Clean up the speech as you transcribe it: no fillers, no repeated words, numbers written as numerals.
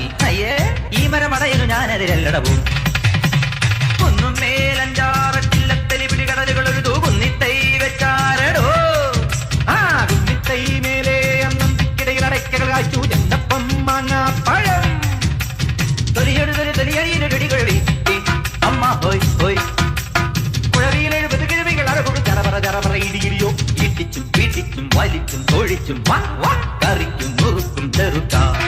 മരമാണെങ്കിൽ അയ്യേ ഈ മരമടയനു ഞാനെതിരല്ലടവും ഒന്നും മേലഞ്ചാറട്ടില്ലത്തലി പിടി കടലുകൾ ഒരു കുന്നിത്തൈ വെച്ചാരടോ ആ കുന്നിത്തൈ മേലെ അന്നന്തിക്കിടയിൽ അടയ്ക്കകൾ കാച്ചു ചെണ്ടപ്പം മാങ്ങാ പഴം തൊലിയൊരു തൊലിയടിയൊടി അമ്മ ഹോയ് ഹോയ് കുഴവിയിലെഴുപത് കിഴവികൾ അറകൊടു ചറപറ ഇടിയിടിയോ ഇടിച്ചും പിടിച്ചും വലിച്ചും തൊഴിച്ചും കറിക്കും മുറുക്കും ചെറുക്കാം